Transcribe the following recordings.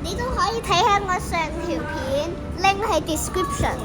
你都可以睇下我上條片，link 喺 description。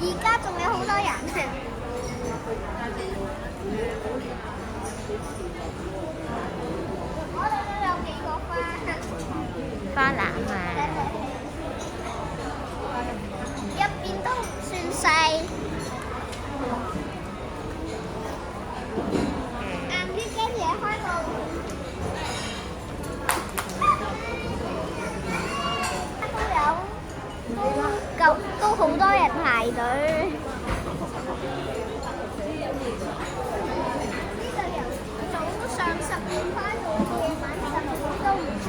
而家仲有好多人啊！我哋都有幾個花籃啊！入邊都唔算細。呢間嘢開到都好多人排隊。呢度由早上10點開到夜晚10點都唔錯。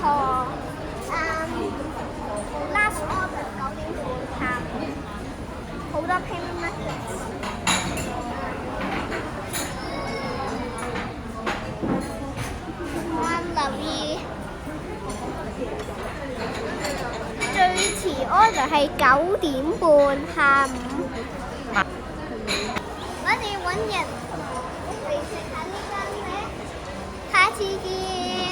Last order 9點半下午，好多 payment methods。留意最遲 order 係9點半下午。我哋揾人嚟食下呢間咩？下次見。